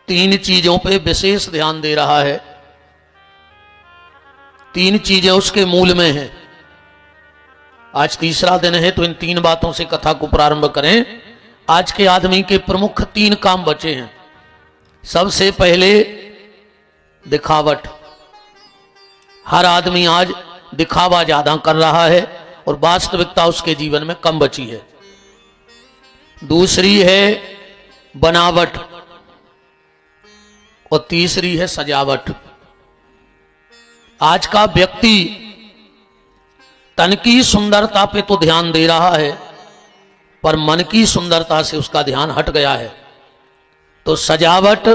तीन चीजों पे विशेष ध्यान दे रहा है। तीन चीजें उसके मूल में हैं। आज तीसरा दिन है तो इन तीन बातों से कथा को प्रारंभ करें। आज के आदमी के प्रमुख तीन काम बचे हैं। सबसे पहले दिखावट। हर आदमी आज दिखावा ज्यादा कर रहा है और वास्तविकता उसके जीवन में कम बची है। दूसरी है बनावट और तीसरी है सजावट। आज का व्यक्ति तन की सुंदरता पे तो ध्यान दे रहा है पर मन की सुंदरता से उसका ध्यान हट गया है। तो सजावट,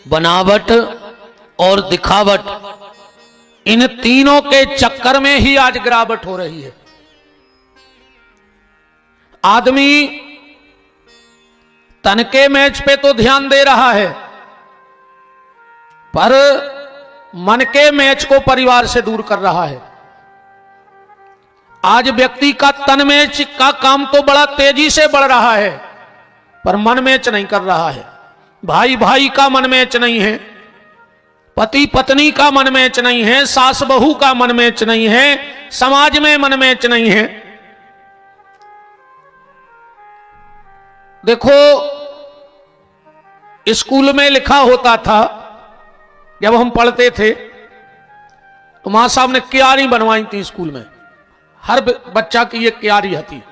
बनावट और दिखावट, इन तीनों के चक्कर में ही आज गिरावट हो रही है। आदमी तन के मैच पे तो ध्यान दे रहा है पर मन के मैच को परिवार से दूर कर रहा है। आज व्यक्ति का तन मैच का काम तो बड़ा तेजी से बढ़ रहा है पर मन मैच नहीं कर रहा है। भाई भाई का मन मैच नहीं है, पति पत्नी का मन मैच नहीं है, सास बहू का मन मैच नहीं है, समाज में मन मैच नहीं है। देखो, स्कूल में लिखा होता था जब हम पढ़ते थे तो मां साहब ने क्यारी बनवाई थी स्कूल में। हर बच्चा की ये क्यारी थी।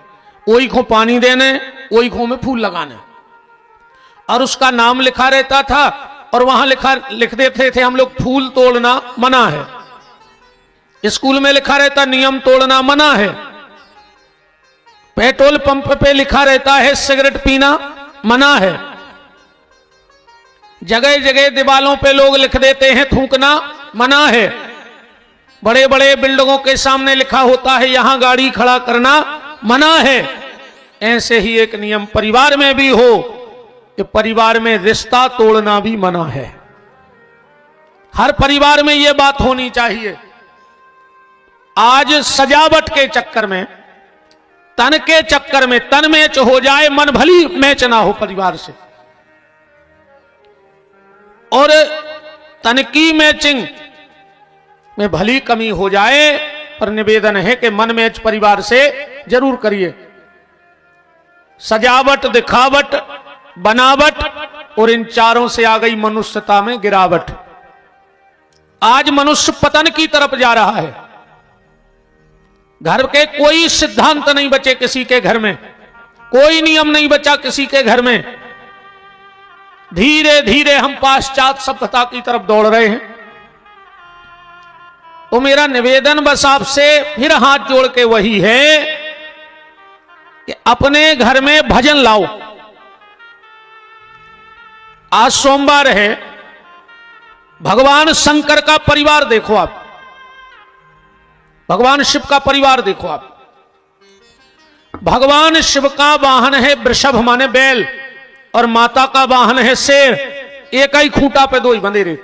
कोई को पानी देने, कोई को में फूल लगाने और उसका नाम लिखा रहता था और वहां लिख देते थे हम लोग फूल तोड़ना मना है। स्कूल में लिखा रहता नियम तोड़ना मना है। पेट्रोल पंप पे लिखा रहता है सिगरेट पीना मना है। जगह जगह दीवालों पे लोग लिख देते हैं थूकना मना है। बड़े बड़े बिल्डिंगों के सामने लिखा होता है यहां गाड़ी खड़ा करना मना है। ऐसे ही एक नियम परिवार में भी हो कि परिवार में रिश्ता तोड़ना भी मना है। हर परिवार में यह बात होनी चाहिए। आज सजावट के चक्कर में, तन के चक्कर में तन मैच हो जाए, मन भली मैच ना हो परिवार से, और तन की मैचिंग में भली कमी हो जाए। पर निवेदन है कि मन मैच परिवार से जरूर करिए। सजावट, दिखावट, बनावट और इन चारों से आ गई मनुष्यता में गिरावट। आज मनुष्य पतन की तरफ जा रहा है। घर के कोई सिद्धांत नहीं बचे किसी के घर में, कोई नियम नहीं बचा किसी के घर में। धीरे धीरे हम पाश्चात्य सभ्यता की तरफ दौड़ रहे हैं। तो मेरा निवेदन बस आपसे फिर हाथ जोड़ के वही है कि अपने घर में भजन लाओ। आज सोमवार है, भगवान शंकर का परिवार देखो आप, भगवान शिव का परिवार देखो आप। भगवान शिव का वाहन है वृषभ माने बैल और माता का वाहन है शेर। एक ही खूंटा पे दो ही बंधे रहे,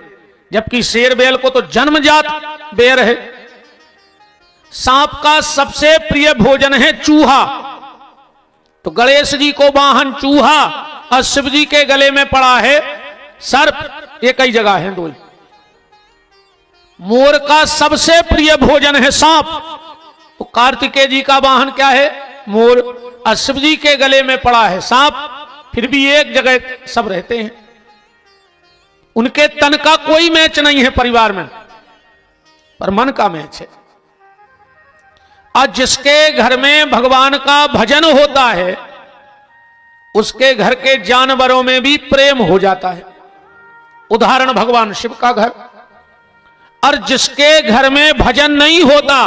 जबकि शेर बैल को तो जन्मजात बैर है। सांप का सबसे प्रिय भोजन है चूहा, तो गणेश जी को वाहन चूहा और शिव जी के गले में पड़ा है सर्प। एक ही जगह है दो ही। मोर का सबसे प्रिय भोजन है सांप, तो कार्तिकेय जी का वाहन क्या है? मोर। और शिव जी के गले में पड़ा है सांप। फिर भी एक जगह सब रहते हैं। उनके तन का कोई मैच नहीं है परिवार में, पर मन का मैच है। और जिसके घर में भगवान का भजन होता है उसके घर के जानवरों में भी प्रेम हो जाता है। उदाहरण भगवान शिव का घर। और जिसके घर में भजन नहीं होता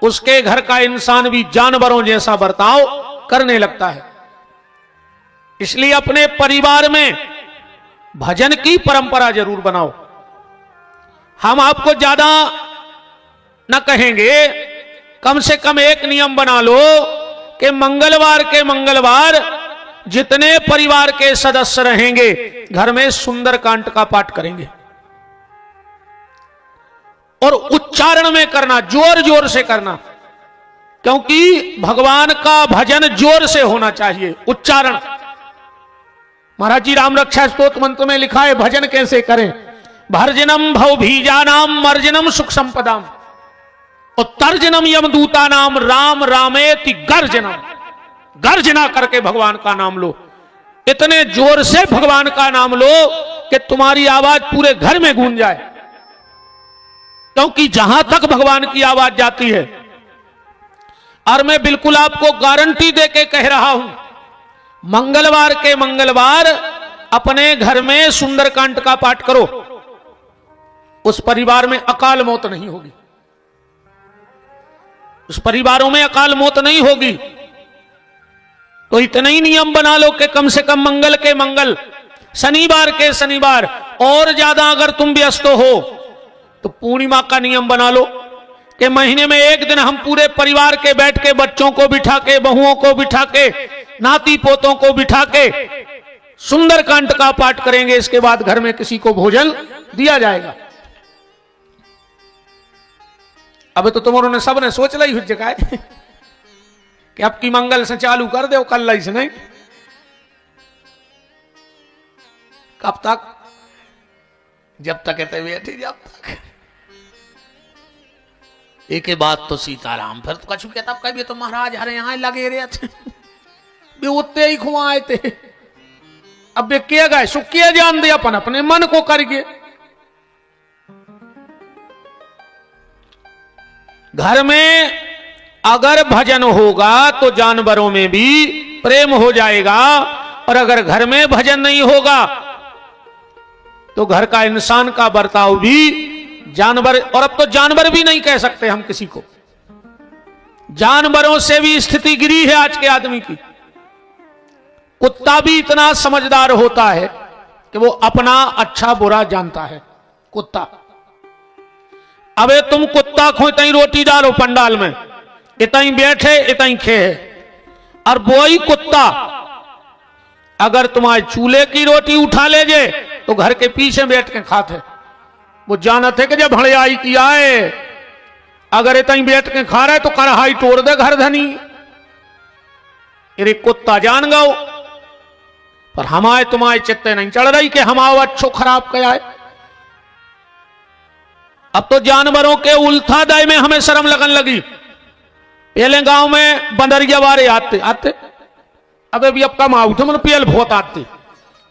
उसके घर का इंसान भी जानवरों जैसा बर्ताव करने लगता है। इसलिए अपने परिवार में भजन की परंपरा जरूर बनाओ। हम आपको ज्यादा न कहेंगे, कम से कम एक नियम बना लो कि मंगलवार के मंगलवार जितने परिवार के सदस्य रहेंगे घर में सुंदरकांड का पाठ करेंगे। और उच्चारण में करना, जोर जोर से करना, क्योंकि भगवान का भजन जोर से होना चाहिए। उच्चारण महाराज जी राम रक्षा स्तोत्र मंत्र में लिखा है भजन कैसे करें। भर्जनम भव भीजानाम मर्जनम सुख संपदाम और तर्जनम यमदूता नाम राम रामेति गर्जनम। गर्जना करके भगवान का नाम लो, इतने जोर से भगवान का नाम लो कि तुम्हारी आवाज पूरे घर में गूंज जाए, क्योंकि जहां तक भगवान की आवाज जाती है। और मैं बिल्कुल आपको गारंटी देके कह रहा हूं, मंगलवार के मंगलवार अपने घर में सुंदरकांड का पाठ करो, उस परिवार में अकाल मौत नहीं होगी, उस परिवारों में अकाल मौत नहीं होगी। तो इतना ही नियम बना लो कि कम से कम मंगल के मंगल, शनिवार के शनिवार, और ज्यादा अगर तुम व्यस्त हो तो पूर्णिमा का नियम बना लो कि महीने में एक दिन हम पूरे परिवार के बैठ के, बच्चों को बिठा के, बहुओं को बिठा के, नाती पोतों को बिठा के सुंदरकांड का पाठ करेंगे। इसके बाद घर में किसी को भोजन दिया जाएगा। अब तो तुम्हारों ने सबने सोच ली हुई जगह कि अब की मंगल से चालू कर दो, कल से नहीं। कब तक? जब तक कहते बैठे, जब तक। एक बात तो सीताराम, फिर तो कछु कहता कभी तो महाराज हरे यहां लगे रहे थे, वे उतने ही खुआए थे। अब वे किया गए सो किया जान दे, अपन अपने मन को करिए। घर में अगर भजन होगा तो जानवरों में भी प्रेम हो जाएगा, और अगर घर में भजन नहीं होगा तो घर का इंसान का बर्ताव भी जानवर, और अब तो जानवर भी नहीं कह सकते हम किसी को, जानवरों से भी स्थिति गिरी है आज के आदमी की। कुत्ता भी इतना समझदार होता है कि वो अपना अच्छा बुरा जानता है। कुत्ता, अबे तुम कुत्ता खो इतनी रोटी डालो पंडाल में, इतनी बैठे इतनी खे, और वो ही कुत्ता अगर तुम्हारे चूल्हे की रोटी उठा ले जे तो घर के पीछे बैठ के खाते। वो जानते थे कि जब भड़याई की आए, अगर इतनी बैठ के खा रहे तो कढ़ाई तोड़ दे घर धनी। अरे कुत्ता जान गो, पर हमारे तुम्हारे चित्ते नहीं चढ़ रही कि हमारा अच्छो खराब क्या है। अब तो जानवरों के उल्था दय में हमें शर्म लगन लगी। पहले गांव में बंदरिया वारे आते आते, अब भी अब कम आउट मतलब पेल बहुत आते।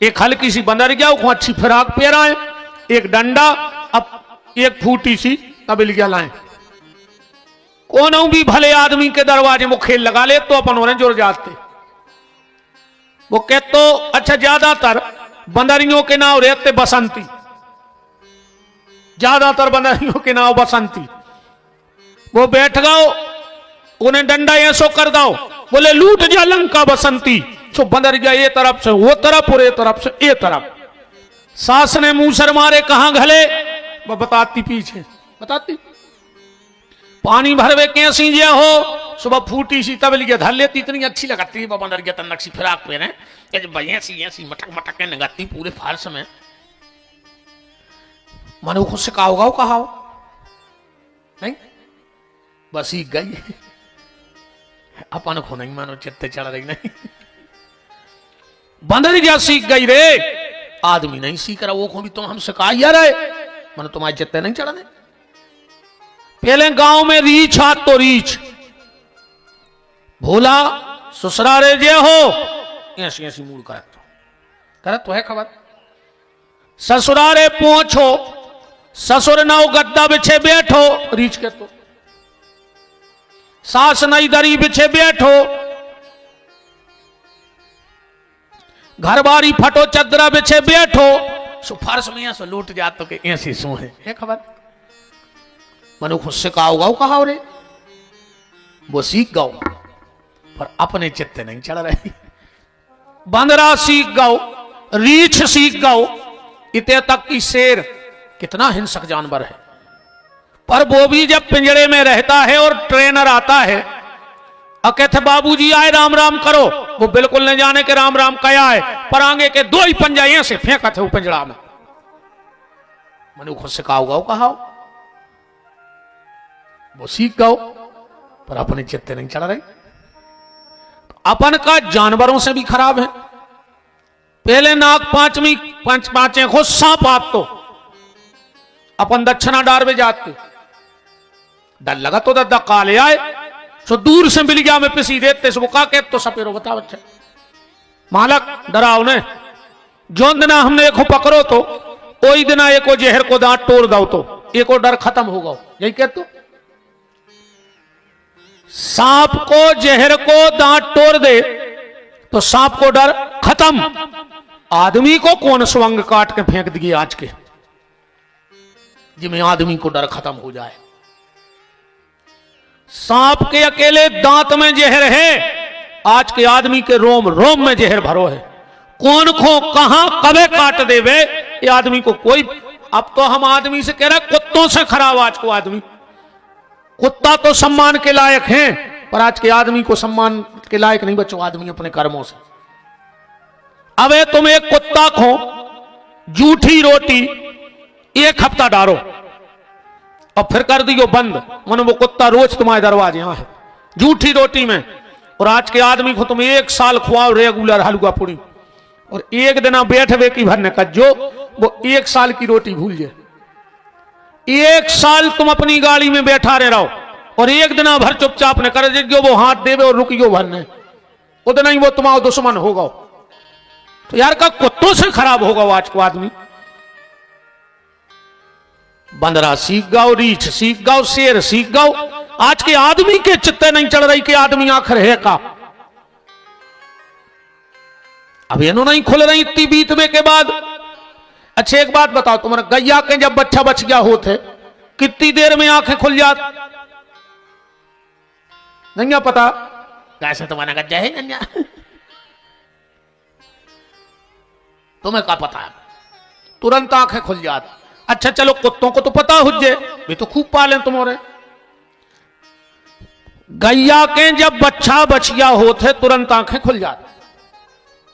एक हल्की सी बंदरिया, अच्छी फिराक पहराए, एक डंडा, अब एक फूटी सी तबलिया लाए। कोनो भी भले आदमी के दरवाजे में खेल लगा ले तो अपन उन्हें जुड़ जाते। वो कहते तो अच्छा, ज्यादातर बंदरियों के नाव रहते बसंती, ज्यादातर बंदरियों के नाव बसंती। वो बैठ गओ, उन्हें डंडा ऐसो कर दो, बोले लूट जा लंका बसंती। सो बंदर गया ये तरफ से वो तरफ और ये तरफ से ये तरफ। सास ने मुंह सर मारे, कहां घले, वो बताती पीछे बताती। पानी भरवे कैसी जे हो, सुबह फूटी सी तबलिया धर लेती, इतनी अच्छी लगाती है। बंदर गया तन्नक सी फिराक पहने, ऐसी मटक मटक के नगाती पूरे फारस में। मनु खुद से कहा होगा, कहा नहीं, बस ही गई। अपन को नहीं मानो चित्ते चढ़ रही नहीं। बंदर क्या सीख गई रे, आदमी नहीं सीख रहा। वो को भी तुम हमसे कहा यार, मन तुम्हारे चित्ते नहीं चढ़ने। पहले गांव में रीछ हाथ तो रीछ, भोला ससुरारे जे हो, ऐसी ऐसी मूड करत तो है खबर। ससुरारे पहुंचो, ससुर नाव गद्दा बिछे बैठो, रीछ के तो सास नई दरी बिछे बैठो, घर बारी फटो चदरा बिछे बैठो। सो फर्श में ऐसा लूट जात तो के ऐसी सो है खबर। मनु खुद से कहा होगा, कहा रे, वो सीख गाओ, पर अपने चित्ते नहीं चढ़ रहे। बंदरा सीख गाओ, रीछ सीख गाओ, इतने तक की शेर कितना हिंसक जानवर है, पर वो भी जब पिंजरे में रहता है और ट्रेनर आता है और कहते बाबूजी आए राम राम करो, वो बिल्कुल नहीं जाने के राम राम कया है, पर आगे के दो ही पंजा से फेंका थे वो पिंजरा में। मनु खुद से कहा होगा, कहा वो सीख गाओ, पर अपने चित्ते नहीं चढ़ रहे। तो अपन का जानवरों से भी खराब है। पहले नाक पांचवी पांचे को सांप आप तो अपन दक्षिणा डार में जाते डर लगा तो दद्दा काले आए सो दूर से मिल गया मैं पिसी देते सो का के तो सपेरो बता बच्चा मालक डराओ ने जो दिना हमने एक पकड़ो तो कोई दिना एक जहर को दांत तोड़ दो तो एक डर खत्म होगा यही कह तो सांप को जहर को दांत तोड़ दे तो सांप को डर खत्म। आदमी को कौन स्वंग काट के फेंक दिए आज के जिसमें आदमी को डर खत्म हो जाए। सांप के अकेले दांत में जहर है, आज के आदमी के रोम रोम में जहर भरो है। कौन को कहां कबे काट देवे ये आदमी को कोई। अब तो हम आदमी से कह रहे कुत्तों से खराब आज को आदमी। कुत्ता तो सम्मान के लायक है पर आज के आदमी को सम्मान के लायक नहीं बच्चों आदमी अपने कर्मों से। अब तुम एक कुत्ता खो जूठी रोटी एक हफ्ता डालो और फिर कर दियो बंद मन वो कुत्ता रोज तुम्हारे दरवाजे यहां है जूठी रोटी में। और आज के आदमी को तुम एक साल खुआओ रेगुलर हलवा पूरी और एक दिन बैठवे की भरने का जो वो एक साल की रोटी भूल जाए। एक साल तुम अपनी गाड़ी में बैठा रहो और एक दिन भर चुपचाप ने कर जो वो हाथ देवे और रुकियो भरने उतना ही वो तुम्हारा दुश्मन होगा। तो यार का कुत्तों से खराब होगा वो आज को आदमी। बंदरा सीख गाओ, रीछ सीख गाओ, शेर सीख गाओ। आज के आदमी के चित्ते नहीं चढ़ रही कि आदमी आखिर है का। अब ये नहीं खुल रही इतनी बीत में के बाद। अच्छा एक बात बताओ तुम्हारा गैया के जब बच्चा बच गया होते कितनी देर में आंखें खुल जात नहीं पता कैसे तुम्हारा गज्जा है नन्या तुम्हें क्या पता है तुरंत आंखें खुल जात। अच्छा चलो कुत्तों को तो पता हुज्जे वे तो खूब पाले तुम्हारे। गैया के जब बच्चा बचिया होते तुरंत आंखें खुल जाती।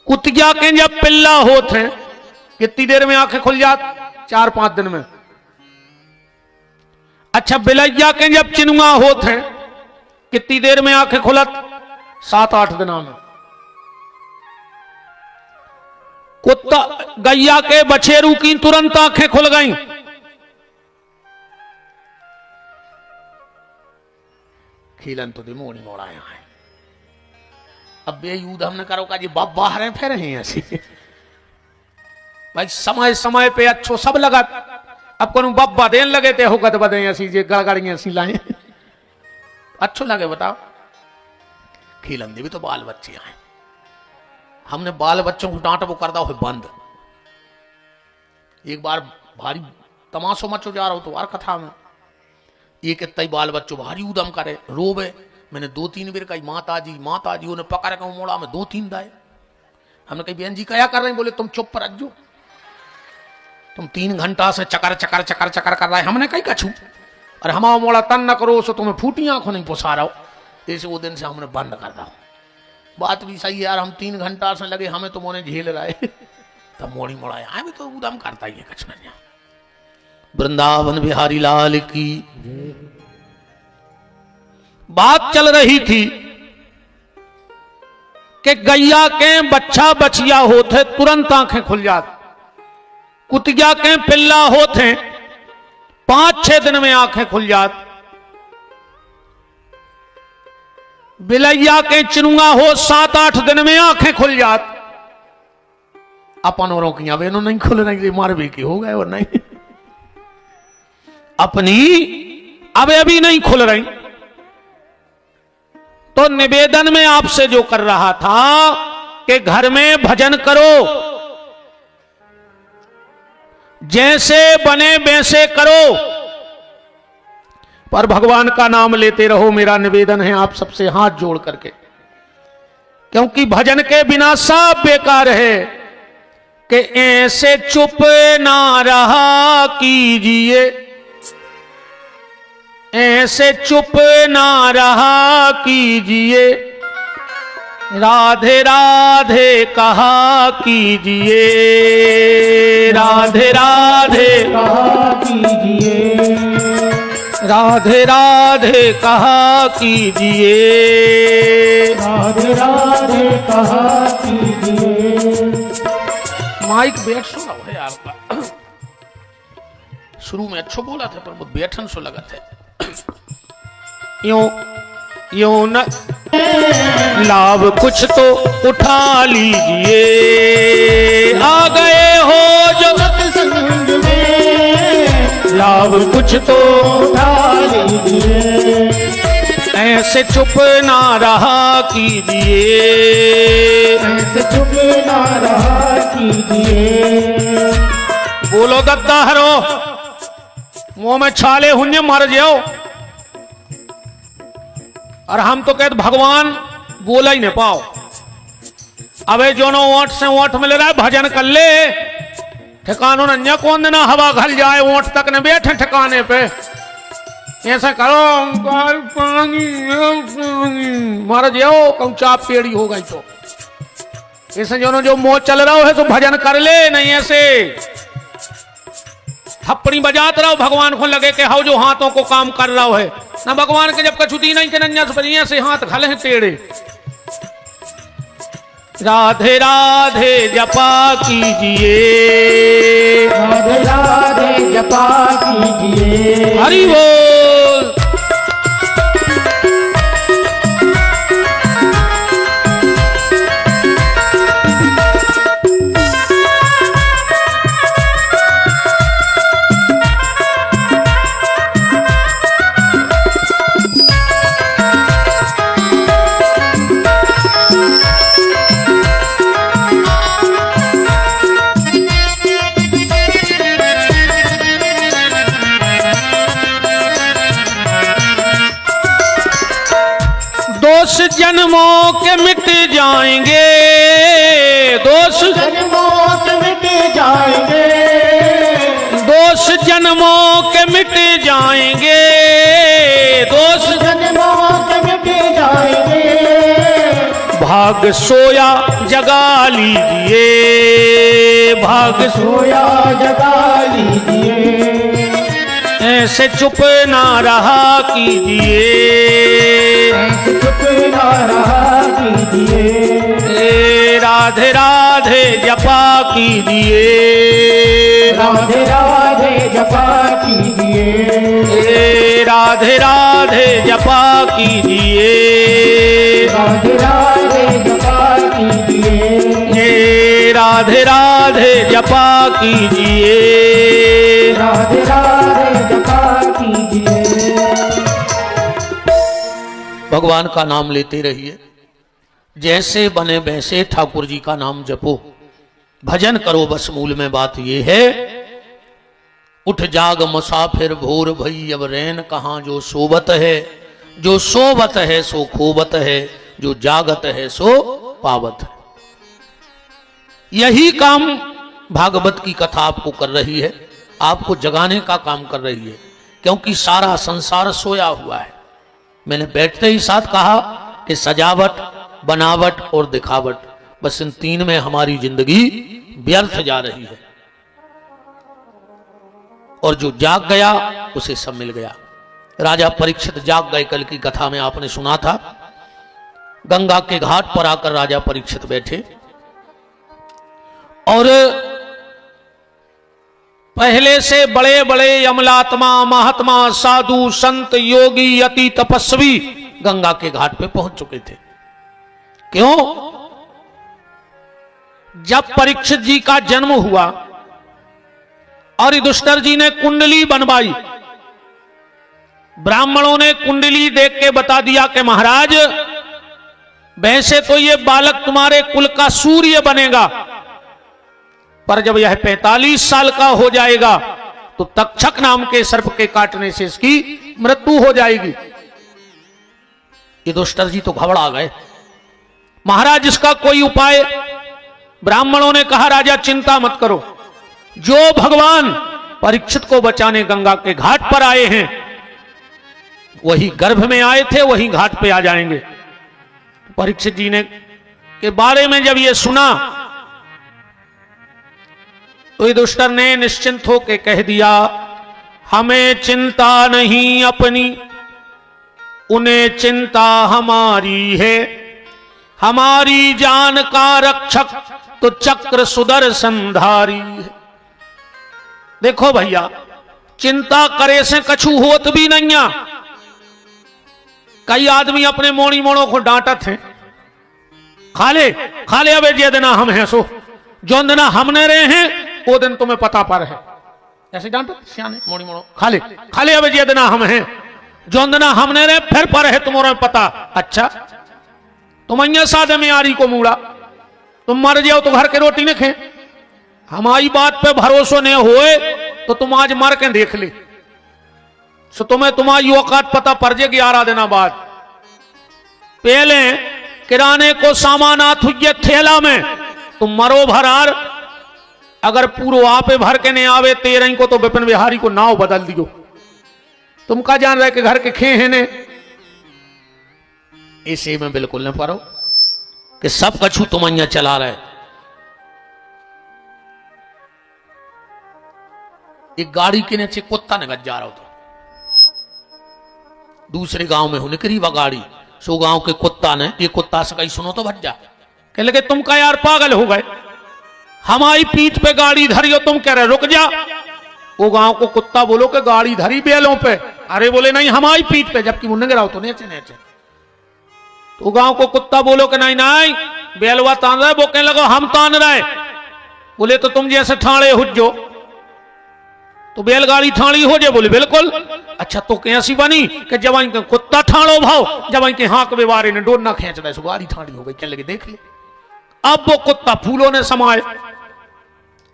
कुतिया के जब पिल्ला होते कितनी देर में आंखें खुल जात 4-5 दिन में। अच्छा बिलैया के जब चिनुआ होते कितनी देर में आंखें खुलत 7-8 दिनों में। कुत्ता गैया के बछेरू की तुरंत आंखें खुल गईं। खीलन तो दिमोनी मोड़ा है। अब बेयूद हमने करो का जी बाप बाहर हैं फिर हैं ऐसी भाई समय समय पे अच्छो सब लगा। अब को बब्बा देन लगे थे होगा तो बदे ऐसी जे गड़गड़ियां ऐसी लाए अच्छो लगे बताओ। खीलन दे भी तो बाल बच्चे आए हमने बाल बच्चों को डांट वो कर दो बंद। एक बार भारी तमाशो मचो जा रहा हो तो वार कथा में एक इतना ही बाल बच्चों भारी उदम करे रोवे। मैंने 2-3 बार कही माता जी उन्हें पकड़ के मोड़ा में 2-3 दाए। हमने कही बहन जी क्या कर रहे हैं। बोले तुम चुप पर रख जो तुम 3 घंटा से चकर चकर चकर चकर कर रहा है। हमने कही कछू और हमारा मोड़ा तन न करो सो तुम्हें फूटी आंखों नहीं पुसा रहा हो। ऐसे वो दिन से हमने बंद कर दो। बात भी सही है यार हम 3 घंटा से लगे हमें तुम उन्हें झेल रहा है तब मोड़ी मोड़ा हमें तो उदम करता ही है कछ न। वृंदावन बिहारी लाल की बात चल रही थी कि गैया के बच्चा बचिया होते तुरंत आंखें खुल जाती। कुतिया के पिल्ला होते 5-6 दिन में आंखें खुल जाती। बिलैया के चिनुआ हो 7-8 दिन में आंखें खुल जाती। अपन औरों की अब नहीं खुल रही मार भी की हो गए और नहीं अपनी अब अभी नहीं खुल रही। तो निवेदन में आपसे जो कर रहा था कि घर में भजन करो जैसे बने वैसे करो पर भगवान का नाम लेते रहो। मेरा निवेदन है आप सबसे हाथ जोड़ करके क्योंकि भजन के बिना सब बेकार है कि ऐसे चुप ना रहा कीजिए ऐसे चुप ना रहा कीजिए राधे राधे कहा कीजिए राधे राधे कहा कीजिए राधे राधे कहा कीजिए राधे राधे कहा कीजिए। माइक बैठ सो रहा है आपका। शुरू में अच्छो बोला था पर वो बैठन सो लगा था। यूं यूं न लाभ कुछ तो उठा लीजिए, आ गए हो जो सत्संग में, लाभ कुछ तो उठा लीजिए, ऐसे चुप ना रहा कीजिए, ऐसे चुप ना रहा कीजिए। बोलो गद्दा हरो, मुंह में छाले हुन्ने मर जाओ। और हम तो कहते भगवान बोला ही नहीं पाओ। अबे जो नो ओट से ओट मिल रहा है भजन कर ले, ठिकानों न कौन देना हवा घल जाए, ओट तक न बैठे ठिकाने पे। ऐसा करो मर जाओ, कौन चाप पेड़ी हो गई तो ऐसे जो मौत चल रहा है तो भजन कर ले, नहीं ऐसे थप्पड़ी बजाते रहो। भगवान को लगे कि हाउ जो हाथों को काम कर रहा है ना, भगवान के जब कछुती नहीं के नन्या से हाथ खले हैं टेढ़े। राधे राधे जपा कीजिए, राधे राधे जपा कीजिए, हरि बोल। दोष जन्मों के मिट जाएंगे, दोष जन्मों के मिट जाएंगे, दोष जन्मों के मिट जाएंगे, दोष जन्मों के मिट जाएंगे, भाग सोया जगा लीजिए, भाग सोया जगा लीजिए, ऐसे चुप ना रहा कीजिए, ऐसे चुप ना रहा कीजिए, राधे राधे जपा कीजिए, राधे राधे जपा कीजिए, राधे राधे जपा कीजिए, राधे राधे जपा कीजिए, राधे राधे जपा कीजिए, राधे राधे जपा कीजिए। भगवान का नाम लेते रहिए, जैसे बने वैसे ठाकुर जी का नाम जपो, भजन करो। बस मूल में बात ये है, उठ जाग मुसाफिर भोर भई अब रैन कहाँ, जो सोबत है, जो सोबत है सो खोबत है, जो जागत है सो पावत है। यही काम भागवत की कथा आपको कर रही है, आपको जगाने का काम कर रही है, क्योंकि सारा संसार सोया हुआ है। मैंने बैठते ही साथ कहा कि सजावट, बनावट और दिखावट, बस इन तीन में हमारी जिंदगी व्यर्थ जा रही है। और जो जाग गया उसे सब मिल गया। राजा परीक्षित जाग गए, कल की कथा में आपने सुना था। गंगा के घाट पर आकर राजा परीक्षित बैठे और पहले से बड़े बड़े अमलात्मा, महात्मा, साधु, संत, योगी, अति तपस्वी गंगा के घाट पे पहुंच चुके थे। क्यों? जब परीक्षित जी का जन्म हुआ और युधिष्ठिर जी ने कुंडली बनवाई, ब्राह्मणों ने कुंडली देख के बता दिया कि महाराज वैसे तो ये बालक तुम्हारे कुल का सूर्य बनेगा, पर जब यह 45 साल का हो जाएगा तो तक्षक नाम के सर्प के काटने से इसकी मृत्यु हो जाएगी। युधिष्ठिर जी तो घबरा गए। महाराज इसका कोई उपाय? ब्राह्मणों ने कहा राजा चिंता मत करो, जो भगवान परीक्षित को बचाने गंगा के घाट पर आए हैं वही गर्भ में आए थे, वही घाट पे आ जाएंगे। परीक्षित जी ने के बारे में जब ये सुना तो युधिष्ठिर ने निश्चिंत होकर कह दिया, हमें चिंता नहीं अपनी, उन्हें चिंता हमारी है। हमारी जान का रक्षक तो चक्र सुदर्शन धारी है। देखो भैया, चिंता करे से कछु होत भी नहीं। कई आदमी अपने मोड़ी मोड़ों को डांटत हैं, खाले खाले अबे जे देना हम हैं सो, जो दिन हमने रहे हैं वो दिन तुम्हें पता पर है। ऐसे डांटत सियाने मोड़ी मोड़ो, खाले खाले अबे जे देना हम हैं, जो दिन हमने रहे फिर पर है तुम्हारा पता। अच्छा, तुम अन्य साधे में आरी को मूड़ा, तुम मर जाओ तो घर के रोटी न खे। हमारी बात पे भरोसा नहीं होए तो तुम आज मर के देख ले, सो तुम्हें तुम्हारी औकात पता पड़ जाएगी 11 दिन बाद। पहले किराने को सामान आत हुई थैला में, तुम मरो भरार, अगर पूरो आपे भर के नहीं आवे तेरह को तो विपिन बिहारी को नाव बदल दियो। तुम का जान रहे कि घर के खे हैं ने। इसे में बिल्कुल न पारो कि सब कछु तुम अन्य चला रहे। एक गाड़ी के नीचे कुत्ता निकल जा रहा हो, तो दूसरे गांव में हो निकली वह गाड़ी, सो गांव के कुत्ता ने ये कुत्ता से कहीं सुनो तो भज जा। कह लगे तुम का यार पागल हो गए, हमारी पीठ पे गाड़ी धरी हो, तुम कह रहे रुक जा। वो गांव को कुत्ता बोलो कि गाड़ी धरी बैलों पे, अरे बोले नहीं हमारी पीठ पे, जबकि मुन्ने गिराओ तो नीचे नीचे। तो गांव को कुत्ता बोलो कि नहीं नहीं बैलवा तान रहे, वो कहने लगो हम तान रहे। बोले तो तुम जैसे ठाणे हुज्जो तो बैलगाड़ी ठाणी हो जाए। बोले बिल्कुल। अच्छा तो कैसी बनी कि जब इनके कुत्ता ठाणो भाव, जब इनके हाथ बेवारे ने डोर ना खींच दे सो गाड़ी ठाणी हो गई। क्या लगे देख ले, अब वो कुत्ता फूलों ने समाये,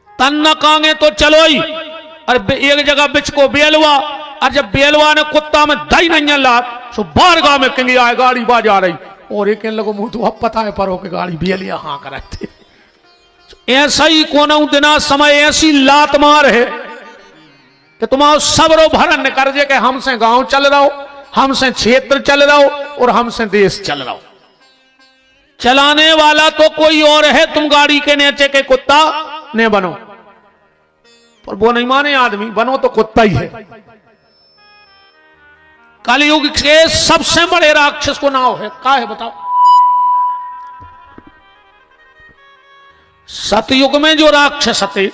तन न कांगे तो चलो ही। अरे एक जगह बिच को बेलवा, और जब बेलवा ने कुत्ता में दही नहीं ला सो बार गांव में कहीं आए गाड़ी बाज आ रही, और एक लगो मुंह तो अब पता है पर हो के गाड़ी बेलिया हाँ करते। ऐसा ही कोना दिना समय ऐसी लात मार है कि तुम्हारा सबरो भरन कर जे कि हमसे गांव चल रहा हो, हमसे क्षेत्र चल रहा हो, और हमसे देश चल रहा हो। चलाने वाला तो कोई और है, तुम गाड़ी के नीचे के कुत्ता ने बनो। पर वो नहीं माने आदमी, बनो तो कुत्ता ही है। कलयुग के सबसे बड़े राक्षस को नाम है, क्या है बताओ? सतयुग में जो राक्षस थे,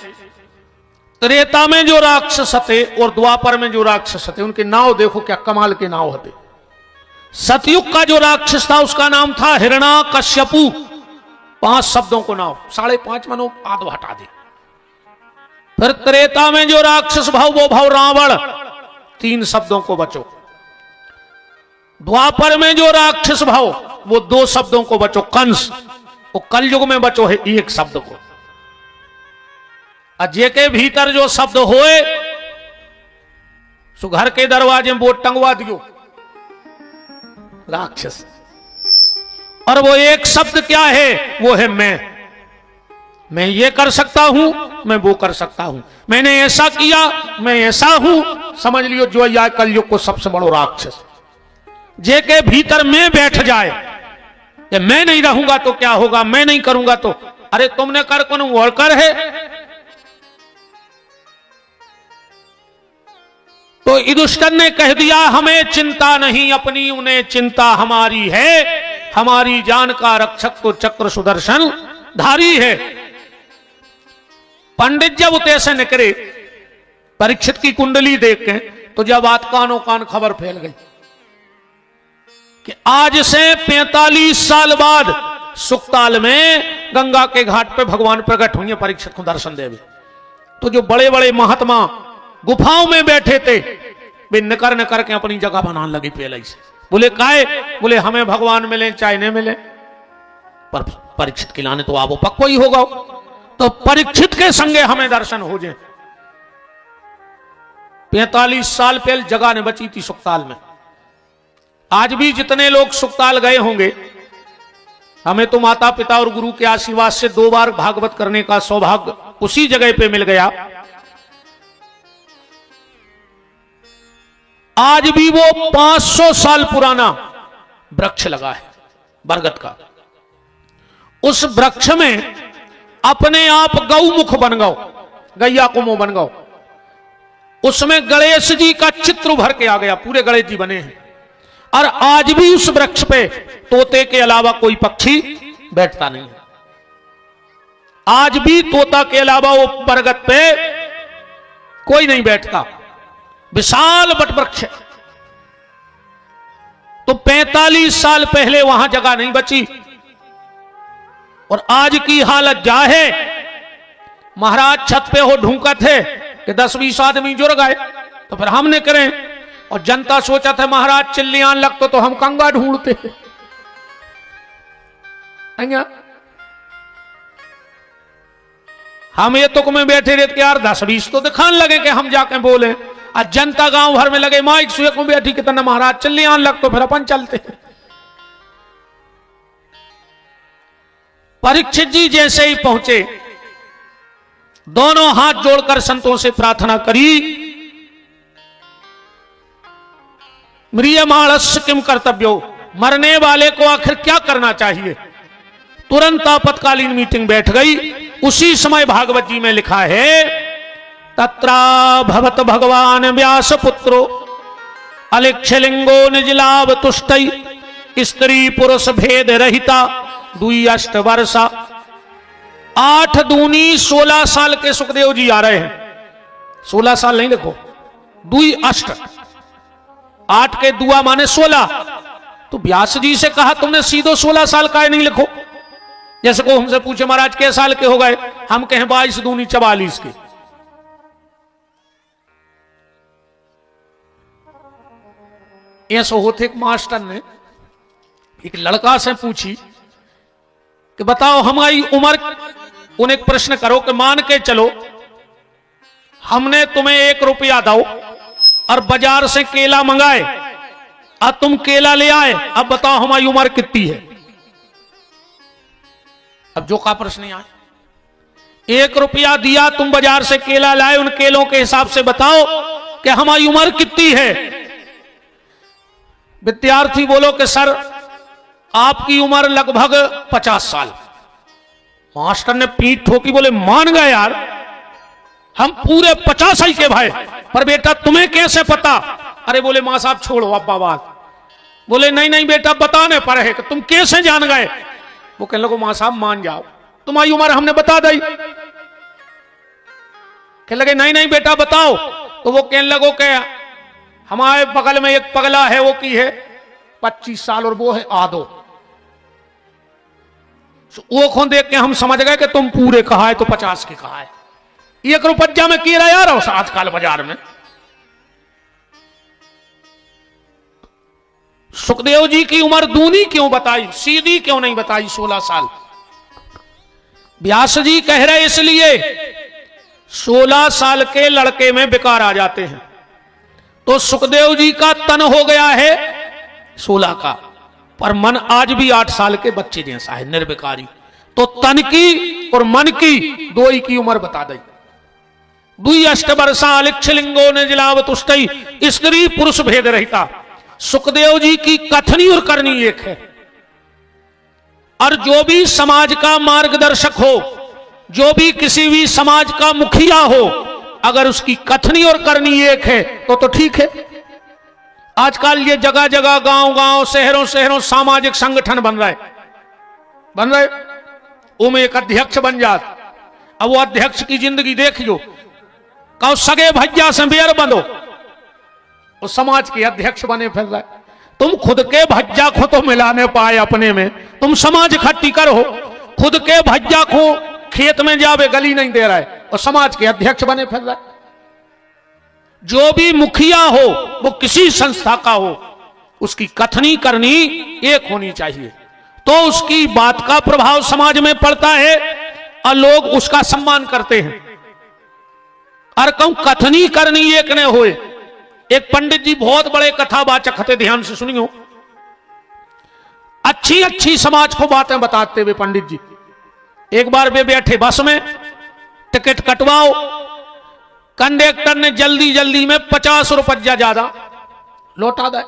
त्रेता में जो राक्षस थे, और द्वापर में जो राक्षस थे, उनके नाव देखो क्या कमाल के नाव होते। सतयुग का जो राक्षस था उसका नाम था हिरण्याकश्यपु, 5 शब्दों को नाव, 5.5 मनो आधो हटा दे। फिर त्रेता में जो राक्षस भाव वो भाव रावण, 3 शब्दों को बचो। द्वापर में जो राक्षस भाव वो 2 शब्दों को बचो, कंस। वो कलयुग में बचो है 1 शब्द को। अजय के भीतर जो शब्द होए सो घर के दरवाजे में बोर्ड टंगवा दियो, राक्षस। और वो 1 शब्द क्या है? वो है मैं ये कर सकता हूं, मैं वो कर सकता हूं, मैंने ऐसा किया, मैं ऐसा हूं। समझ लियो जो यह कलयुग को सबसे बड़ो राक्षस। जे के भीतर मैं बैठ जाए कि मैं नहीं रहूंगा तो क्या होगा, मैं नहीं करूंगा तो, अरे तुमने कर कौन और कर है। तो युधिष्ठिर ने कह दिया हमें चिंता नहीं अपनी, उन्हें चिंता हमारी है। हमारी जान का रक्षक तो चक्र सुदर्शन धारी है। पंडित जब उते से निकले परीक्षित की कुंडली देख के, तो जब बात कानों कान खबर फैल गई कि आज से 45 साल बाद सुक्ताल में गंगा के घाट पे भगवान प्रकट हुए परीक्षित को दर्शन देवे। तो जो बड़े बड़े महात्मा गुफाओं में बैठे थे वे नकर के अपनी जगह बनाने लगे पहले से। बोले काहे? बोले हमें भगवान मिले चाहे नहीं मिले, पर परीक्षित के लाने तो आवो पक्को ही होगा, तो परीक्षित के संगे हमें दर्शन हो जाए। 45 साल पहले जगह ने बची थी सुक्ताल में। आज भी जितने लोग सुक्ताल गए होंगे, हमें तो माता पिता और गुरु के आशीर्वाद से 2 बार भागवत करने का सौभाग्य उसी जगह पे मिल गया। आज भी वो 500 साल पुराना वृक्ष लगा है बरगद का। उस वृक्ष में अपने आप गौमुख बन गओ, गैया को मुंह बन गओ। उसमें गणेश जी का चित्र उभर के आ गया, पूरे गणेश जी बने हैं। और आज भी उस वृक्ष पे तोते के अलावा कोई पक्षी बैठता नहीं है। आज भी तोता के अलावा वो बरगद पे कोई नहीं बैठता, विशाल वटवृक्ष है। तो 45 साल पहले वहां जगह नहीं बची और आज की हालत जा है। महाराज छत पे हो ढूंढा थे कि 10-20 आदमी जुड़ गए तो फिर हमने करें, और जनता सोचा था महाराज चिल्लियान लगतो तो हम कंगा ढूंढते। हम ये तुक में बैठे रहते यार 10-20 तो दिखाने लगे कि हम जाके बोले, आज जनता गांव भर में लगे माइक सुख में बैठी कितना महाराज चिल्लियान लगतो फिर अपन चलते। परीक्षित जी जैसे ही पहुंचे, दोनों हाथ जोड़कर संतों से प्रार्थना करी, म्रियमाणस्य किम कर्तव्यो, मरने वाले को आखिर क्या करना चाहिए। तुरंत आपातकालीन मीटिंग बैठ गई। उसी समय भागवत जी में लिखा है, तत्रा भवत भगवान व्यास पुत्रो अलिक्षलिंगो निजलाभ तुष्टई स्त्री पुरुष भेद रहिता 2 वर्षा। 8 दूनी 16 साल के सुखदेव जी आ रहे हैं। 16 साल नहीं लिखो, 2 8 के दुआ माने 16। तो व्यास जी से कहा तुमने सीधो 16 साल का नहीं लिखो। जैसे को हमसे पूछे महाराज के साल के हो गए, हम कहें 22 दूनी 44 के। ऐसा होते एक मास्टर ने एक लड़का से पूछी कि बताओ हमारी उम्र, उन्हें एक प्रश्न करो कि मान के चलो हमने तुम्हें 1 रुपया दो और बाजार से केला मंगाए और तुम केला ले आए, अब बताओ हमारी उम्र कितनी है। अब जो का प्रश्न आए, 1 रुपया दिया, तुम बाजार से केला लाए, उन केलों के हिसाब से बताओ कि हमारी उम्र कितनी है। विद्यार्थी बोलो कि सर आपकी उम्र लगभग 50 साल। मास्टर ने पीठ ठोकी, बोले मान गए यार, हम पूरे 50 ही के भाई, पर बेटा तुम्हें कैसे पता। अरे बोले मां साहब छोड़ो अब बात। बोले नहीं नहीं बेटा बताने पर है कि तुम कैसे जान गए। वो कहने लगो मां साहब मान जाओ, तुम्हारी उम्र हमने बता दी। कहने लगे नहीं नहीं बेटा बताओ। तो वो कहने लगो कि हमारे बगल में एक पगला है, वो की है 25 साल और वो है आधो। वो खों देख के हम समझ गए कि तुम पूरे कहा है तो 50 के कहा है। 1 रुपया में की रहा यार आजकल बाजार में। सुखदेव जी की उम्र दूनी क्यों बताई, सीधी क्यों नहीं बताई 16 साल। व्यास जी कह रहे इसलिए 16 साल के लड़के में विकार आ जाते हैं। तो सुखदेव जी का तन हो गया है 16 का, पर मन आज भी 8 साल के बच्चे जैसा है, निर्विकारी। तो तन की और मन की दो ही की उम्र बता दी। 2 वर्षा अलिक्षलिंगो निजलाभ तुष्टई स्त्री पुरुष भेद रहता। सुखदेव जी की कथनी और करनी एक है। और जो भी समाज का मार्गदर्शक हो, जो भी किसी भी समाज का मुखिया हो, अगर उसकी कथनी और करनी एक है तो ठीक है। आजकल ये जगह जगह गांव गांव शहरों शहरों सामाजिक संगठन बन रहे, उनमें एक अध्यक्ष बन जात। अब वो अध्यक्ष की जिंदगी देखियो, कहो सगे भैया से बेर बंधो, वो समाज के अध्यक्ष बने फिर रहे। तुम खुद के भज्जा को तो मिलाने पाए अपने में, तुम समाज इकट्ठी करो। खुद के भज्जा को खेत में जावे गली नहीं दे रहा है और समाज के अध्यक्ष बने फिर रहे। जो भी मुखिया हो वो किसी संस्था का हो, उसकी कथनी करनी एक होनी चाहिए, तो उसकी बात का प्रभाव समाज में पड़ता है और लोग उसका सम्मान करते हैं। और कहूं कथनी करनी एक ने होए। एक पंडित जी बहुत बड़े कथावाचक थे, ध्यान से सुनियो। अच्छी अच्छी समाज को बातें बताते हुए पंडित जी, एक बार वे बैठे बस में, टिकट कटवाओ, कंडक्टर ने जल्दी जल्दी में 50 रुपया ज्यादा लौटा दे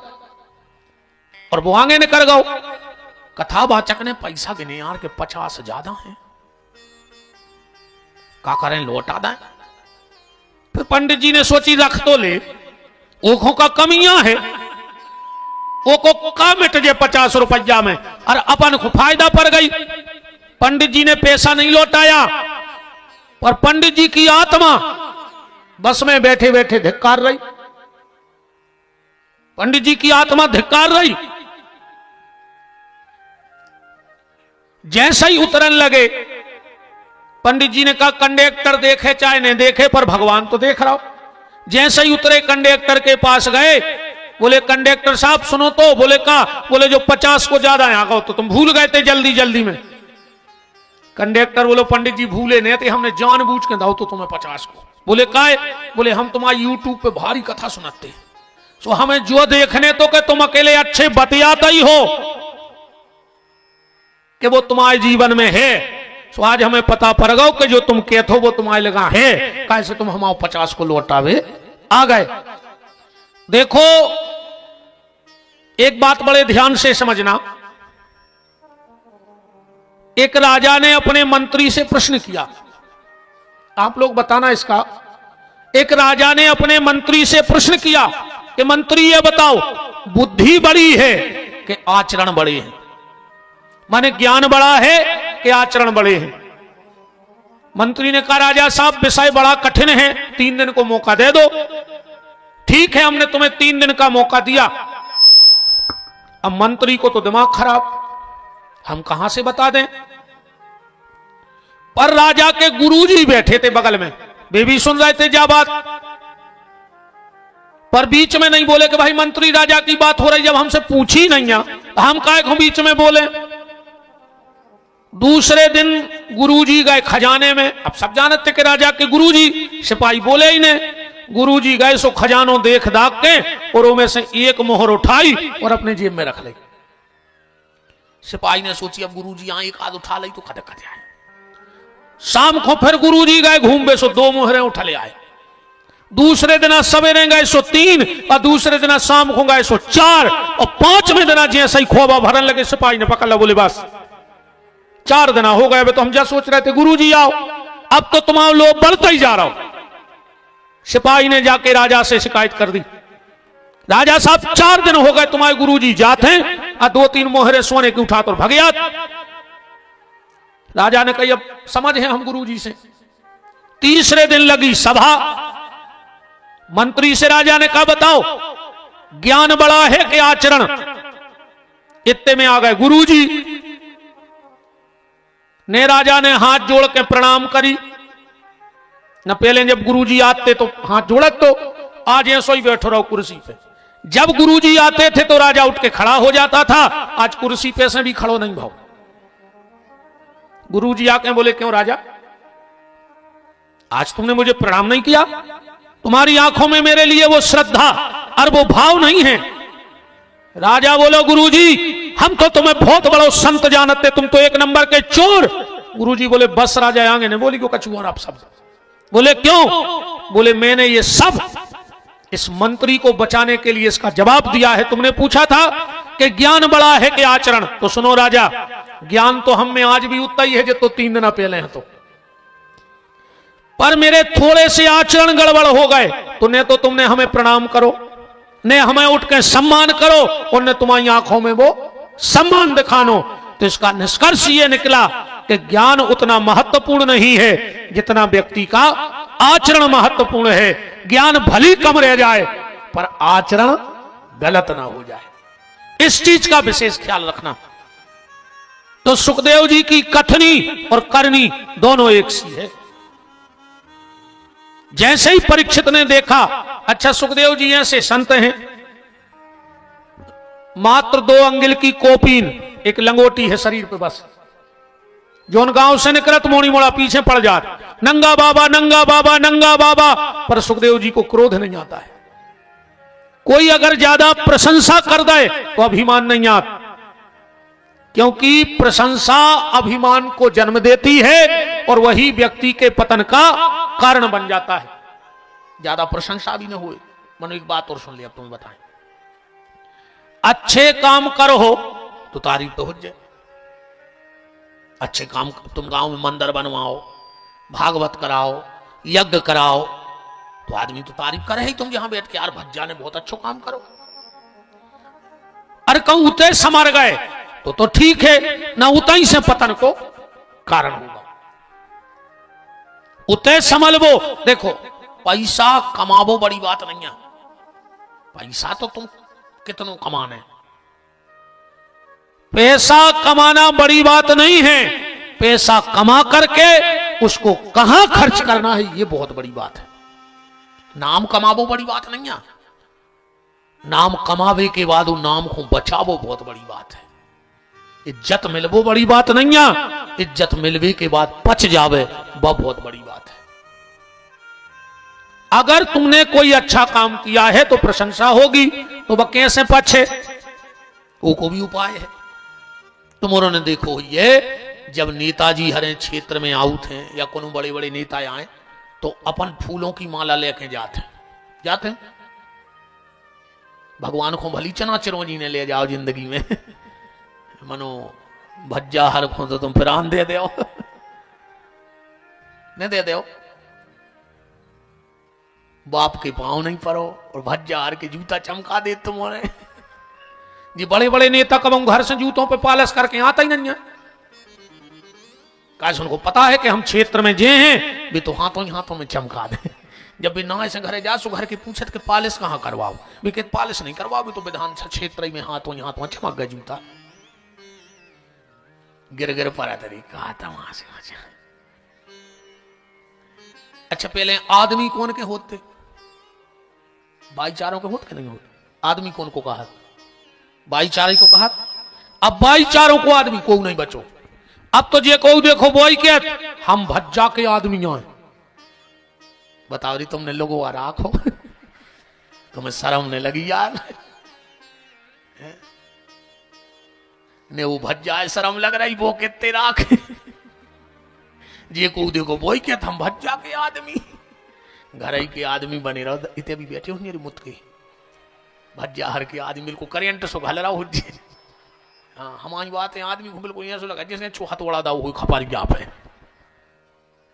और वो आगे निकल गओ। कथावाचक ने पैसा गिने यार के 50 ज्यादा है, क्या करें लौटा दें। फिर पंडित जी ने सोची रख तो ले, ओखों का कमियां है, ओको का मिट जे 50 रुपया में और अपन को फायदा पड़ गई। पंडित जी ने पैसा नहीं लौटाया, पर पंडित जी की आत्मा बस में बैठे बैठे धिक्कार रही। पंडित जी की आत्मा धिक्कार रही। जैसे ही उतरन लगे, पंडित जी ने कहा कंडक्टर देखे चाहे नहीं देखे, पर भगवान तो देख रहा हो। जैसे ही उतरे कंडक्टर के पास गए, बोले कंडक्टर साहब सुनो तो। बोले कहा, बोले जो 50 को ज्यादा यहाँ का तो तुम भूल गए थे जल्दी जल्दी में। कंडक्टर बोलो पंडित जी भूले नहीं थे, हमने जानबूझ के दाओ तो तुम्हें 50 को। बोले काहे? बोले हम तुम्हारी यूट्यूब पे भारी कथा सुनाते हैं, तो हमें जो देखने तो कि तुम अकेले अच्छे बतियाता ही हो कि वो तुम्हारे जीवन में है, तो आज हमें पता पड़ गया कि जो तुम कहते हो वो तुम्हारे लगा है, कैसे तुम हमारे 50 को लौटावे आ गए। देखो एक बात बड़े ध्यान से समझना। एक राजा ने अपने मंत्री से प्रश्न किया, आप लोग बताना इसका। एक राजा ने अपने मंत्री से प्रश्न किया कि मंत्री ये बताओ, बुद्धि बड़ी है कि आचरण बड़े हैं? माने ज्ञान बड़ा है कि आचरण बड़े हैं? मंत्री ने कहा राजा साहब विषय बड़ा कठिन है, 3 दिन को मौका दे दो। ठीक है, हमने तुम्हें 3 दिन का मौका दिया। अब मंत्री को तो दिमाग खराब, हम कहां से बता दें। पर राजा के गुरुजी बैठे थे बगल में, वे भी सुन रहे थे जा बात, पर बीच में नहीं बोले कि भाई मंत्री राजा की बात हो रही, जब हमसे पूछी नहीं है तो हम काहे को बीच में बोले। दूसरे दिन गुरुजी गए खजाने में। अब सब जानते कि राजा के गुरुजी, सिपाही बोले ही नहीं। गुरुजी गए सो खजानो देख दाग के और उनमें से एक मोहर उठाई और अपने जेब में रख ली। सिपाही ने सोची अब गुरुजी यहां एक आध उठा ली तो खटक जाए। शाम को फिर गुरुजी गए घूम सो 2 मोहरें उठा ले आए। दूसरे दिन सवेरे गए सो 3 और दूसरे दिन शाम को गए सो 4 और 5वें दिन जैसे ही खोबा भरन लगे सिपाही ने पकड़ ला। बोले बस 4 दिन हो गए, तो हम क्या सोच रहे थे गुरुजी आओ, अब तो तुम्हारा लोभ बढ़ता ही जा रहा हो। सिपाही ने जाके राजा से शिकायत कर दी, राजा साहब 4 दिन हो गए तुम्हारे गुरुजी जाते हैं और 2-3 मोहरे सोने की उठा तो भगया। राजा ने कही अब समझ है हम गुरुजी से। तीसरे दिन लगी सभा। मंत्री से राजा ने कहा बताओ ज्ञान बड़ा है कि आचरण? इतने में आ गए गुरुजी ने। राजा ने हाथ जोड़ के प्रणाम करी न। पहले जब गुरुजी आते तो हाथ जोड़त, तो आज ऐसो ही बैठो रहो कुर्सी पे। जब गुरुजी आते थे तो राजा उठ के खड़ा हो जाता था, आज कुर्सी पे से भी खड़ो नहीं भाव। गुरुजी आके बोले क्यों राजा, आज तुमने मुझे प्रणाम नहीं किया? तुम्हारी आंखों में मेरे लिए वो श्रद्धा और वो भाव नहीं है। राजा बोलो गुरुजी हम तो तुम्हें बहुत बड़ा संत जानते, तुम तो 1 नंबर के चोर। गुरुजी बोले बस राजा आगे ने बोली क्यों कछुआ आप सब। बोले क्यों? बोले मैंने ये सब इस मंत्री को बचाने के लिए इसका जवाब दिया है। तुमने पूछा था कि ज्ञान बड़ा है कि आचरण, तो सुनो राजा ज्ञान तो हम में आज भी उतना ही है जो तो 3 दिन पहले हैं, तो पर मेरे थोड़े से आचरण गड़बड़ हो गए, तो ने तो तुमने हमें प्रणाम करो, ने हमें उठ के सम्मान करो, और ने तुम्हारी आंखों में वो सम्मान दिखानो। तो इसका निष्कर्ष ये निकला कि ज्ञान उतना महत्वपूर्ण नहीं है जितना व्यक्ति का आचरण महत्वपूर्ण है। ज्ञान भली कम रह जाए पर आचरण गलत ना हो जाए, इस चीज का विशेष ख्याल रखना। तो सुखदेव जी की कथनी और करनी दोनों एक सी है। जैसे ही परीक्षित ने देखा, अच्छा सुखदेव जी ऐसे संत हैं, मात्र 2 अंगुल की कोपीन, एक लंगोटी है शरीर पे बस, जोन गांव से निकलत मोड़ी मोड़ा पीछे पड़ जात, नंगा बाबा नंगा बाबा नंगा बाबा। पर सुखदेव जी को क्रोध नहीं आता है। कोई अगर ज्यादा प्रशंसा कर दे तो अभिमान नहीं आता, क्योंकि प्रशंसा अभिमान को जन्म देती है और वही व्यक्ति के पतन का कारण बन जाता है। ज्यादा प्रशंसा भी न हुए। मनो एक बात और सुन लिया, अब तुम्हें बताएं, अच्छे काम करो तो तारीफ तो हो जाए। अच्छे काम तुम गांव में मंदिर बनवाओ, भागवत कराओ, यज्ञ कराओ, तो आदमी तो तारीफ करे ही। तुम यहां बैठ के यार भज्जा ने बहुत अच्छा काम करो। अरे कहूं उतरे समर गए तो ठीक है, ना उतई से पतन को कारण होगा। उते संभलबो। देखो पैसा कमाबो बड़ी बात नहीं है, पैसा तो तुम कितनो कमाने, पैसा कमाना बड़ी बात नहीं है, पैसा कमा करके उसको कहां खर्च करना है ये बहुत बड़ी बात है। नाम कमाबो बड़ी बात नहीं है, नाम कमावे के बाद उन नाम को बचावो बहुत बड़ी बात है। इज्जत मिलबो बड़ी बात नहीं है, इज्जत मिलवे के बाद पच जावे वह बहुत बड़ी बात है। अगर तुमने कोई अच्छा काम किया है तो प्रशंसा होगी, तो वह कैसे पछे, वो को भी उपाय है। तुमों ने देखो ये जब नेताजी हरे क्षेत्र में आउट हैं या कोनो बड़े बड़े नेता आए तो अपन फूलों की माला लेके जाते हैं। भगवान को भली चना चिरौंजी ने ले जाओ जिंदगी में मनो भज्जा हर को तो तुम फिरान दे दो नहीं दे दो, बाप के पांव नहीं पड़ो और भज्जा हर के जूता चमका दे तुम्हारे। ये बड़े बड़े नेता कब हम घर से जूतों पे पालिश करके आता ही नहीं है, कैसे उनको पता है कि हम क्षेत्र में जे हैं भी तो हाथों ही हाथों में चमका दे। जब भी ना ऐसे घरे जा सो घर के पूछत के पालिश कहाँ करवाओ, भी के पालिश नहीं करवाओ, भी तो विधानसभा क्षेत्र में हाथों ही हाथों चमक गए जूता, गिर गिर पड़ा तरीका आता वहां से। अच्छा पहले आदमी कौन के होते, भाईचारों के होते नहीं होते, आदमी कौन को कहा, भाईचारे को कहा। अब भाईचारों को आदमी को नहीं बचो, अब तो जे को देखो बोई के हम भज्जा के आदमी आए, बताओ रही तुमने लोगों आ राखो तुम्हें शर्म नहीं लगी यार, ने वो भज्जा शर्म लग रही वो कितने राख जे को देखो बोई के हम भज्जा के आदमी, घर ही के आदमी बने रहो। इतने भी बैठे हो मेरी मुत के भज्जा हर के आदमी को करेंट सो घल रहा हो। हाँ हमारी बात है, आदमी को बिल्कुल ऐसा लगा जैसे छो हथौड़ा दाऊ हुई खपारी जाप है।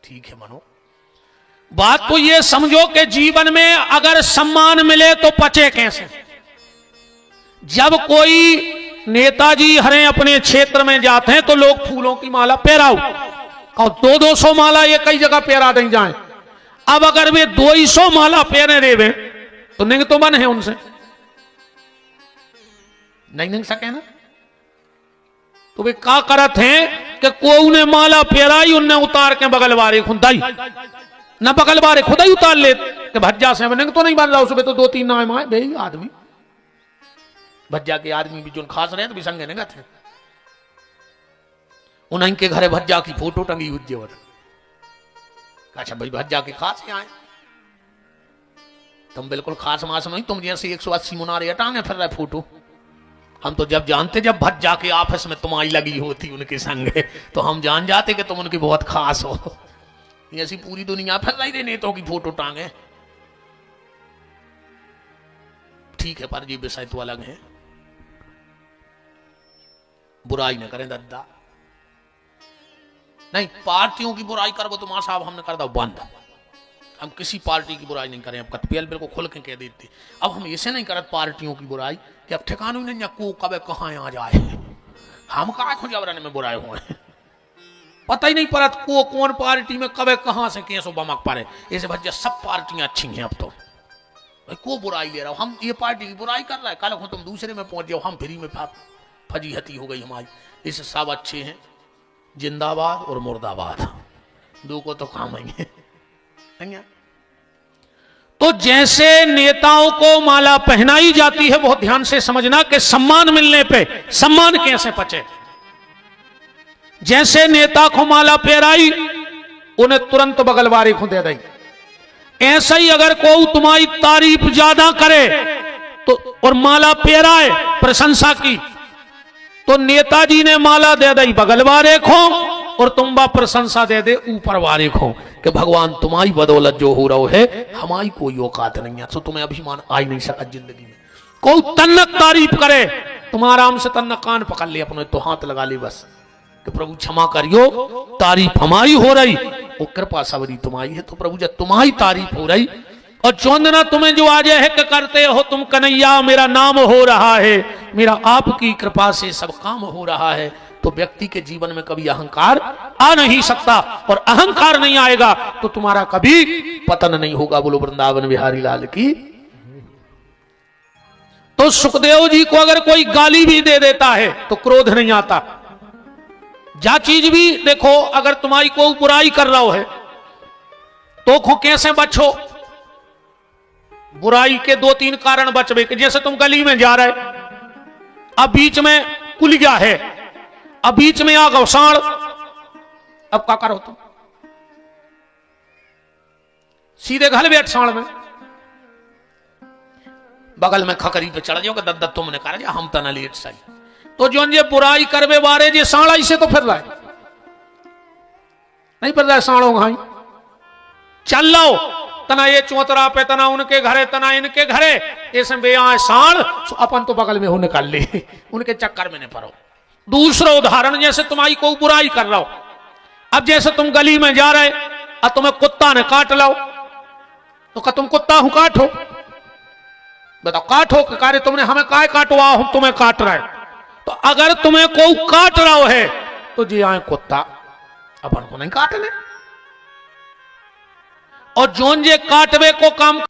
ठीक है मनो, बात तो ये समझो कि जीवन में अगर सम्मान मिले तो पचे कैसे। जब कोई नेताजी हरे अपने क्षेत्र में जाते हैं तो लोग फूलों की माला पहराओ और 200 माला ये कई जगह पहरा नहीं जाए। अब अगर वे 200 माला पहने रेवे तो नहीं तो बन है उनसे नहीं सके ना, तो वे क्या करत हैं कि को ने माला पहराई उनने उतार के बगल वाले खुदाई न बगल वाले खुदा ही उतार ले कि भज्जा से बनेंगे तो नहीं बन रहा उसमें तो 2-3 नाम आए भाई आदमी भज्जा के आदमी भी जो खास रहे तो भी संगे नहीं थे। उन्हीं के घरे भज्जा की फोटो टंगी उज्जैवर, अच्छा भाई भज्जा के खास आए, तुम बिल्कुल खास मास नहीं, तुम जैसे 180 मुनारे हटाने फिर रहे फोटो। हम तो जब जानते जब भज्जा के ऑफिस में तुम्हारी लगी होती उनके संग तो हम जान जाते कि तुम उनकी बहुत खास हो। ऐसी पूरी दुनिया फिर रही थे नेताओं की फोटो टांगे। ठीक है पर जी विषय तो अलग है, बुराई न करें दद्दा, नहीं पार्टियों की बुराई करो तो मां साहब हमने कर दो बंद, हम किसी पार्टी की बुराई नहीं करें। अब कतपेल बिल्कुल खुल के कह देते, अब हम ऐसे नहीं करते पार्टियों की बुराई कि अब ठिकाना नहीं या को कब कहां आ जाए, हम कहा खुजावरने में बुराए हुए पता ही नहीं पड़ा को कौन पार्टी में कब कहां से कैसो बमक पड़े। ऐसे भज्जा सब पार्टियां अच्छी हैं, अब तो भाई को बुराई ले रहा हो, हम ये पार्टी की बुराई कर रहा है, कल को तुम दूसरे में पहुंच जाओ, हम फ्री में फजीहती हो गई हमारी। इसे सब अच्छे हैं, जिंदाबाद और मुर्दाबाद दो को तो काम आएंगे। तो जैसे नेताओं को माला पहनाई जाती है बहुत ध्यान से समझना कि सम्मान मिलने पे सम्मान कैसे पचे। जैसे नेता को माला पहराई उन्हें तुरंत बगलवारी को दे दी, ऐसा ही अगर कोई तुम्हारी तारीफ ज्यादा करे तो और माला पहराए प्रशंसा की तो नेताजी ने माला दे दी बगल वाले को और तुम बा प्रशंसा दे दे ऊपर वाले को कि भगवान तुम्हारी बदौलत जो हो रहा है हमारी कोई औकात नहीं है, तो तुम्हें अभिमान आ ही नहीं सका जिंदगी में। कोई तन्नक तारीफ करे तुम आराम से तन्नक कान पकड़ ले अपने तो हाथ लगा ले बस कि प्रभु क्षमा करियो, तारीफ हमारी हो रही वो कृपा सबरी तुम्हारी है। तो प्रभु जब तुम्हारी तारीफ हो रही और चौंदना तुम्हें जो आज है कि करते हो तुम कन्हैया, मेरा नाम हो रहा है, मेरा आपकी कृपा से सब काम हो रहा है, तो व्यक्ति के जीवन में कभी अहंकार आ नहीं सकता, और अहंकार नहीं आएगा तो तुम्हारा कभी पतन नहीं होगा। बोलो वृंदावन बिहारी लाल की। तो सुखदेव जी को अगर कोई गाली भी दे देता है तो क्रोध नहीं आता। जा चीज भी देखो, अगर तुम्हारी कोई बुराई कर रहा है तो कैसे बचो। बुराई के 2-3 कारण बचवे के। जैसे तुम गली में जा रहे, अब बीच में कुलिया है, अब बीच में आ गौ सांड, अब क्या करो तुम? सीधे घर बैठ सांड में, बगल में खकरी पे चढ़ जाओगे, दद्दा तुमने कहा हम तना लेट सही। तो जो ये बुराई करवे बारे जे सांड़ा इसे तो फिर रहा है, नहीं फिर रहा है सांड़ों घाई। चल लो तना ये चौतरा पे, तना उनके घरे, तना इनके घरे, ऐसे बेआ सांड अपन तो बगल में हो निकाल ले, उनके चक्कर में न पड़ो। दूसरा उदाहरण, जैसे तुम्हारी कोई बुराई कर रहा हो, अब जैसे तुम गली में जा रहे और तुम्हें कुत्ता ने काट लो, तो क्या तुम कुत्ता हूं काटो? बताओ, काटो कि कार्य तुमने हमें काय काटवा, हम तुम्हें काट रहे। तो अगर तुम्हें कोई काट रहा है तो जी आए कुत्ता, अपन को नहीं काटने। और जोन जे काटवे को काम